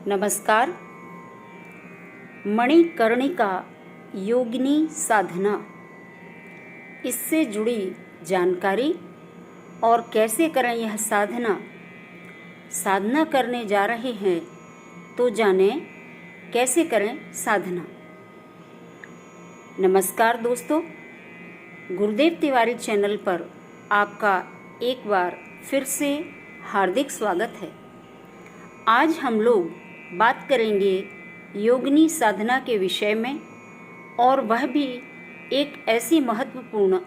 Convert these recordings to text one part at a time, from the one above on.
नमस्कार। मणिकर्णिका योगिनी साधना, इससे जुड़ी जानकारी और कैसे करें यह साधना करने जा रहे हैं तो जानें कैसे करें साधना। नमस्कार दोस्तों, गुरुदेव तिवारी चैनल पर आपका एक बार फिर से हार्दिक स्वागत है। आज हम लोग बात करेंगे योगिनी साधना के विषय में, और वह भी एक ऐसी महत्वपूर्ण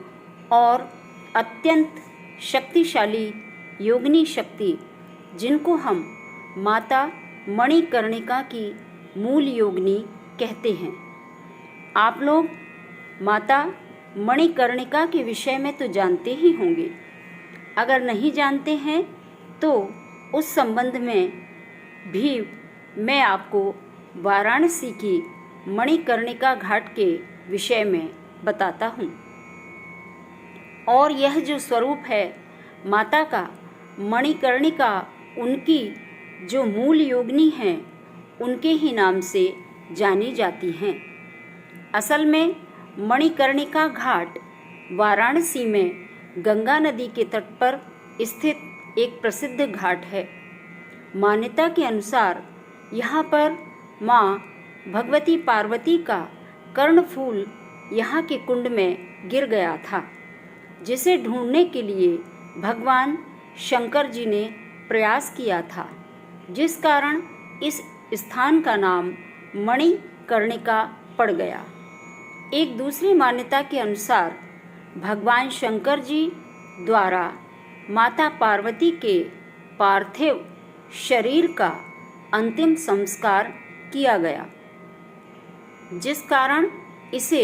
और अत्यंत शक्तिशाली योगिनी शक्ति जिनको हम माता मणिकर्णिका की मूल योगिनी कहते हैं। आप लोग माता मणिकर्णिका के विषय में तो जानते ही होंगे। अगर नहीं जानते हैं तो उस संबंध में भी मैं आपको वाराणसी की मणिकर्णिका घाट के विषय में बताता हूँ। और यह जो स्वरूप है माता का, मणिकर्णिका उनकी जो मूल योगिनी हैं उनके ही नाम से जानी जाती हैं। असल में मणिकर्णिका घाट वाराणसी में गंगा नदी के तट पर स्थित एक प्रसिद्ध घाट है। मान्यता के अनुसार यहाँ पर माँ भगवती पार्वती का कर्णफूल यहाँ के कुंड में गिर गया था, जिसे ढूंढने के लिए भगवान शंकर जी ने प्रयास किया था, जिस कारण इस स्थान का नाम मणिकर्णिका पड़ गया। एक दूसरी मान्यता के अनुसार भगवान शंकर जी द्वारा माता पार्वती के पार्थिव शरीर का अंतिम संस्कार किया गया, जिस कारण इसे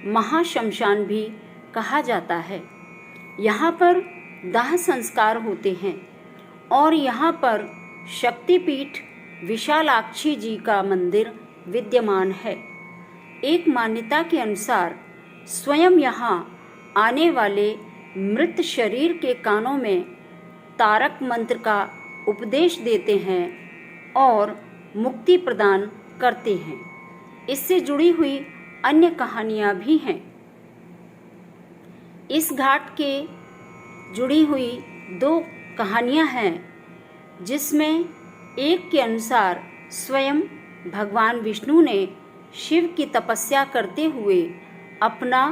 महाश्मशान भी कहा जाता है। यहाँ पर दाह संस्कार होते हैं और यहाँ पर शक्तिपीठ विशालाक्षी जी का मंदिर विद्यमान है। एक मान्यता के अनुसार स्वयं यहाँ आने वाले मृत शरीर के कानों में तारक मंत्र का उपदेश देते हैं और मुक्ति प्रदान करते हैं। इससे जुड़ी हुई अन्य कहानियाँ भी हैं। इस घाट के जुड़ी हुई 2 कहानियाँ हैं, जिसमें एक के अनुसार स्वयं भगवान विष्णु ने शिव की तपस्या करते हुए अपना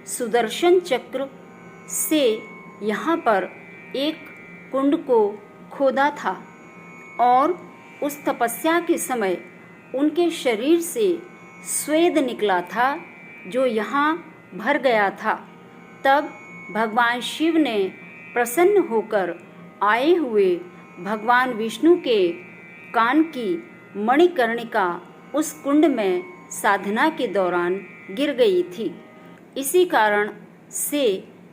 सुदर्शन चक्र से यहाँ पर एक कुंड को खोदा था, और उस तपस्या के समय उनके शरीर से स्वेद निकला था जो यहाँ भर गया था। तब भगवान शिव ने प्रसन्न होकर आए हुए भगवान विष्णु के कान की मणिकर्णिका उस कुंड में साधना के दौरान गिर गई थी। इसी कारण से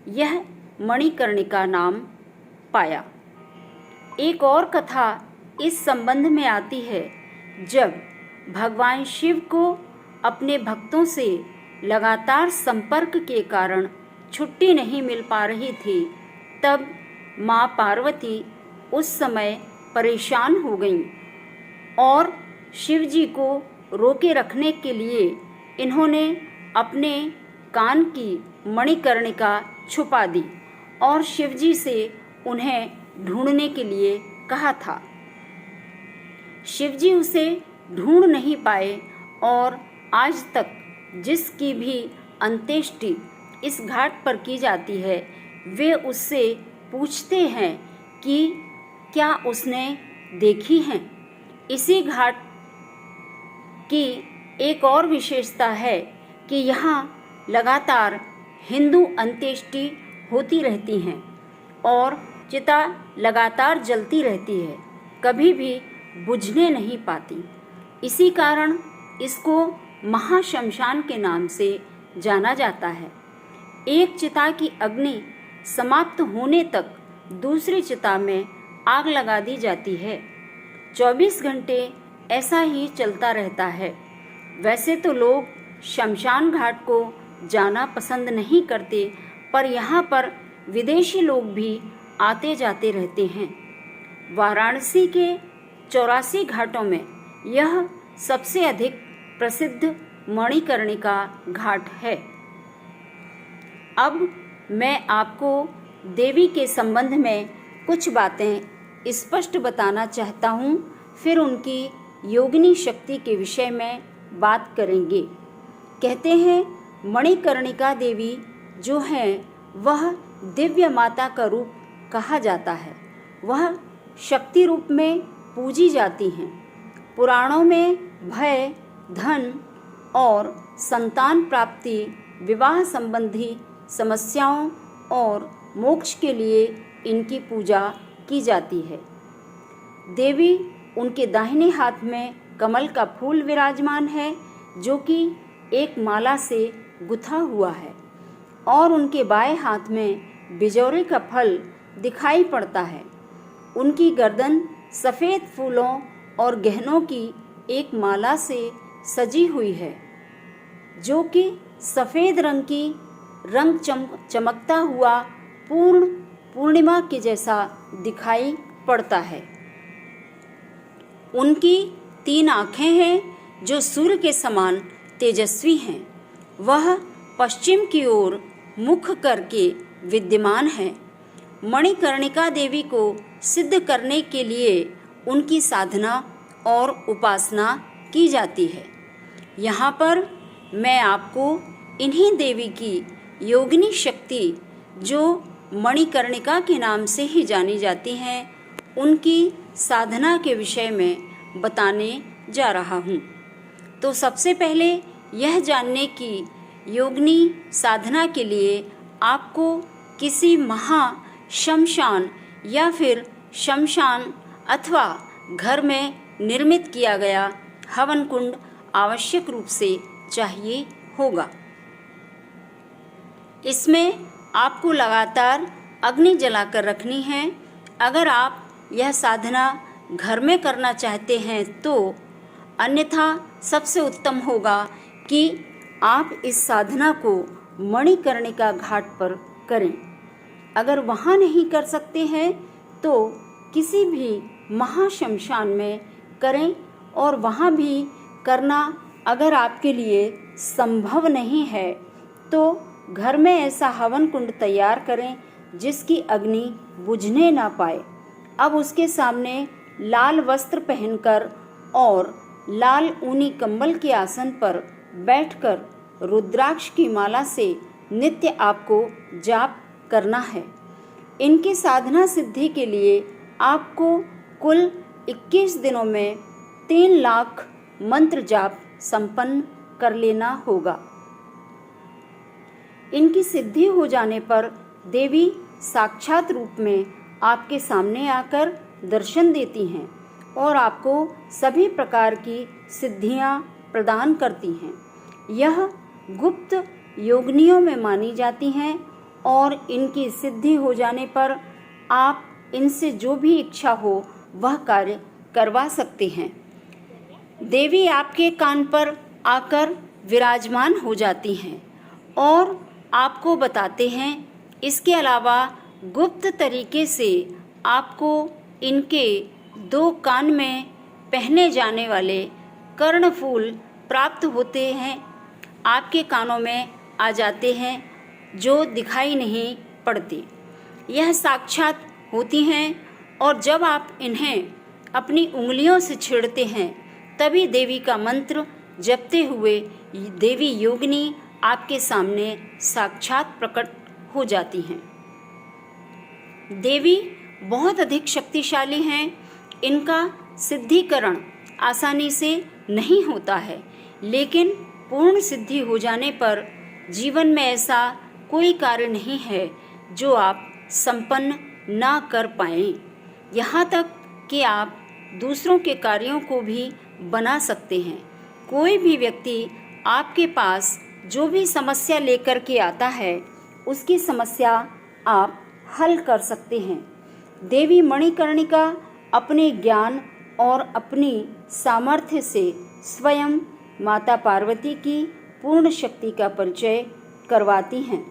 यह मणिकर्णिका नाम पाया। एक और कथा इस संबंध में आती है। जब भगवान शिव को अपने भक्तों से लगातार संपर्क के कारण छुट्टी नहीं मिल पा रही थी, तब माँ पार्वती उस समय परेशान हो गईं और शिव जी को रोके रखने के लिए इन्होंने अपने कान की मणिकर्णिका छुपा दी और शिव जी से उन्हें ढूंढने के लिए कहा था। शिव जी उसे ढूंढ नहीं पाए और आज तक जिसकी भी अंत्येष्टि इस घाट पर की जाती है, वे उससे पूछते हैं कि क्या उसने देखी हैं। इसी घाट की एक और विशेषता है कि यहाँ लगातार हिंदू अंत्येष्टि होती रहती हैं और चिता लगातार जलती रहती है, कभी भी बुझने नहीं पाती। इसी कारण इसको महाश्मशान के नाम से जाना जाता है। एक चिता की अग्नि समाप्त होने तक दूसरी चिता में आग लगा दी जाती है। 24 घंटे ऐसा ही चलता रहता है। वैसे तो लोग शमशान घाट को जाना पसंद नहीं करते, पर यहाँ पर विदेशी लोग भी आते जाते रहते हैं। वाराणसी के 84 घाटों में यह सबसे अधिक प्रसिद्ध मणिकर्णिका घाट है। अब मैं आपको देवी के संबंध में कुछ बातें स्पष्ट बताना चाहता हूँ, फिर उनकी योगिनी शक्ति के विषय में बात करेंगे। कहते हैं मणिकर्णिका देवी जो है वह दिव्य माता का रूप कहा जाता है। वह शक्ति रूप में पूजी जाती हैं। पुराणों में भय, धन और संतान प्राप्ति, विवाह संबंधी समस्याओं और मोक्ष के लिए इनकी पूजा की जाती है। देवी उनके दाहिने हाथ में कमल का फूल विराजमान है जो कि एक माला से गुथा हुआ है और उनके बाएं हाथ में बिजौरे का फल दिखाई पड़ता है। उनकी गर्दन सफ़ेद फूलों और गहनों की एक माला से सजी हुई है जो कि सफ़ेद रंग की चमकता हुआ पूर्णिमा के जैसा दिखाई पड़ता है। उनकी 3 आँखें हैं जो सूर्य के समान तेजस्वी हैं। वह पश्चिम की ओर मुख करके विद्यमान है। मणिकर्णिका देवी को सिद्ध करने के लिए उनकी साधना और उपासना की जाती है। यहाँ पर मैं आपको इन्हीं देवी की योगिनी शक्ति जो मणिकर्णिका के नाम से ही जानी जाती हैं उनकी साधना के विषय में बताने जा रहा हूँ। तो सबसे पहले यह जानने की योगिनी साधना के लिए आपको किसी शमशान या फिर शमशान अथवा घर में निर्मित किया गया हवन कुंड आवश्यक रूप से चाहिए होगा। इसमें आपको लगातार अग्नि जलाकर रखनी है। अगर आप यह साधना घर में करना चाहते हैं तो अन्यथा सबसे उत्तम होगा कि आप इस साधना को मणिकर्णिका घाट पर करें। अगर वहाँ नहीं कर सकते हैं तो किसी भी महाशमशान में करें, और वहाँ भी करना अगर आपके लिए संभव नहीं है तो घर में ऐसा हवन कुंड तैयार करें जिसकी अग्नि बुझने ना पाए। अब उसके सामने लाल वस्त्र पहनकर और लाल ऊनी कंबल के आसन पर बैठकर रुद्राक्ष की माला से नित्य आपको जाप करना है। इनकी साधना सिद्धि के लिए आपको कुल 21 दिनों में 3 लाख मंत्र जाप संपन्न कर लेना होगा। इनकी सिद्धि हो जाने पर देवी साक्षात रूप में आपके सामने आकर दर्शन देती हैं और आपको सभी प्रकार की सिद्धियां प्रदान करती हैं। यह गुप्त योगिनियों में मानी जाती हैं और इनकी सिद्धि हो जाने पर आप इनसे जो भी इच्छा हो वह कार्य करवा सकते हैं। देवी आपके कान पर आकर विराजमान हो जाती हैं और आपको बताते हैं। इसके अलावा गुप्त तरीके से आपको इनके 2 कान में पहने जाने वाले कर्णफूल प्राप्त होते हैं, आपके कानों में आ जाते हैं जो दिखाई नहीं पड़ती। यह साक्षात होती हैं और जब आप इन्हें अपनी उंगलियों से छेड़ते हैं तभी देवी का मंत्र जपते हुए देवी योगिनी आपके सामने साक्षात प्रकट हो जाती हैं। देवी बहुत अधिक शक्तिशाली हैं। इनका सिद्धिकरण आसानी से नहीं होता है, लेकिन पूर्ण सिद्धि हो जाने पर जीवन में ऐसा कोई कार्य नहीं है जो आप संपन्न ना कर पाएं। यहाँ तक कि आप दूसरों के कार्यों को भी बना सकते हैं। कोई भी व्यक्ति आपके पास जो भी समस्या लेकर के आता है उसकी समस्या आप हल कर सकते हैं। देवी मणिकर्णिका अपने ज्ञान और अपनी सामर्थ्य से स्वयं माता पार्वती की पूर्ण शक्ति का परिचय करवाती हैं।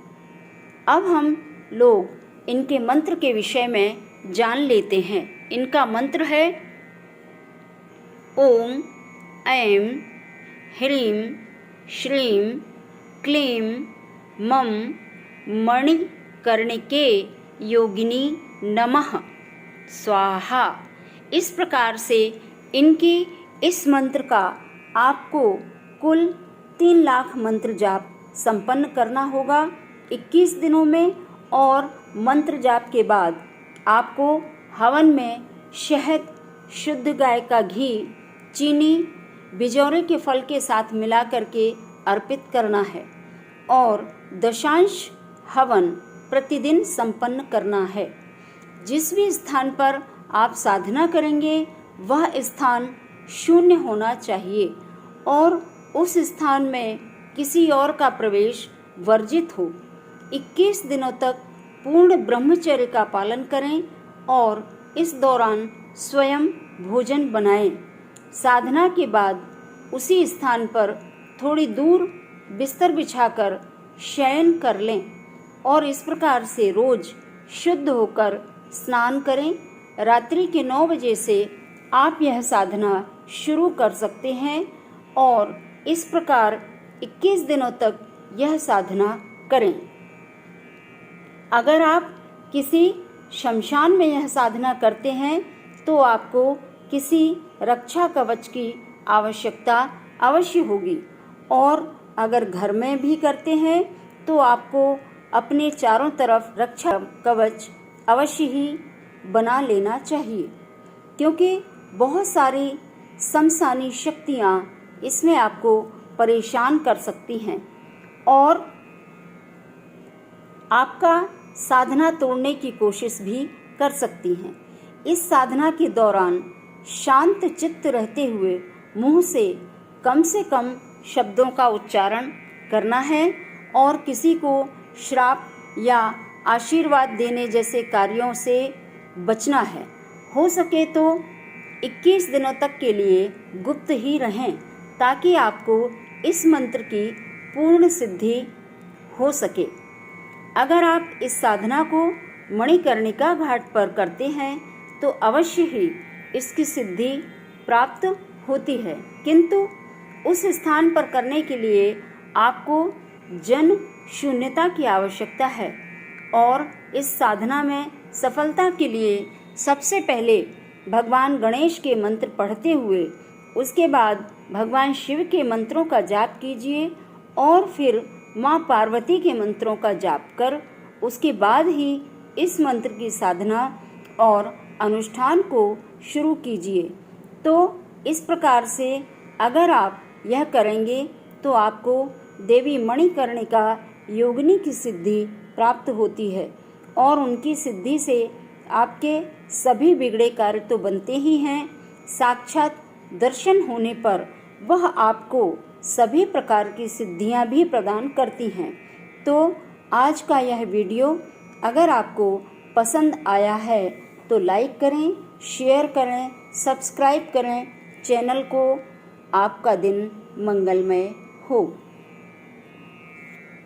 अब हम लोग इनके मंत्र के विषय में जान लेते हैं। इनका मंत्र है ओम ऐं ह्रीं श्रीं क्लीं मं मणिकर्णिके योगिनी नमः स्वाहा। इस प्रकार से इनके इस मंत्र का आपको कुल 3 लाख मंत्र जाप संपन्न करना होगा 21 दिनों में। और मंत्र जाप के बाद आपको हवन में शहद, शुद्ध गाय का घी, चीनी, बिजौरे के फल के साथ मिला करके अर्पित करना है और दशांश हवन प्रतिदिन संपन्न करना है। जिस भी स्थान पर आप साधना करेंगे वह स्थान शून्य होना चाहिए और उस स्थान में किसी और का प्रवेश वर्जित हो। 21 दिनों तक पूर्ण ब्रह्मचर्य का पालन करें और इस दौरान स्वयं भोजन बनाएं। साधना के बाद उसी स्थान पर थोड़ी दूर बिस्तर बिछाकर शयन कर लें और इस प्रकार से रोज शुद्ध होकर स्नान करें। रात्रि के 9 बजे से आप यह साधना शुरू कर सकते हैं और इस प्रकार 21 दिनों तक यह साधना करें। अगर आप किसी शमशान में यह साधना करते हैं तो आपको किसी रक्षा कवच की आवश्यकता अवश्य होगी और अगर घर में भी करते हैं तो आपको अपने चारों तरफ रक्षा कवच अवश्य ही बना लेना चाहिए, क्योंकि बहुत सारी समसानी शक्तियाँ इसमें आपको परेशान कर सकती हैं और आपका साधना तोड़ने की कोशिश भी कर सकती हैं। इस साधना के दौरान शांत चित्त रहते हुए मुंह से कम शब्दों का उच्चारण करना है और किसी को श्राप या आशीर्वाद देने जैसे कार्यों से बचना है। हो सके तो 21 दिनों तक के लिए गुप्त ही रहें ताकि आपको इस मंत्र की पूर्ण सिद्धि हो सके। अगर आप इस साधना को मणिकर्णिका घाट पर करते हैं तो अवश्य ही इसकी सिद्धि प्राप्त होती है, किंतु उस स्थान पर करने के लिए आपको जन शून्यता की आवश्यकता है और इस साधना में सफलता के लिए सबसे पहले भगवान गणेश के मंत्र पढ़ते हुए उसके बाद भगवान शिव के मंत्रों का जाप कीजिए और फिर माँ पार्वती के मंत्रों का जाप कर उसके बाद ही इस मंत्र की साधना और अनुष्ठान को शुरू कीजिए। तो इस प्रकार से अगर आप यह करेंगे तो आपको देवी मणिकर्णिका योगिनी की सिद्धि प्राप्त होती है और उनकी सिद्धि से आपके सभी बिगड़े कार्य तो बनते ही हैं, साक्षात दर्शन होने पर वह आपको सभी प्रकार की सिद्धियां भी प्रदान करती हैं। तो आज का यह वीडियो अगर आपको पसंद आया है तो लाइक करें, शेयर करें, सब्सक्राइब करें चैनल को। आपका दिन मंगलमय हो।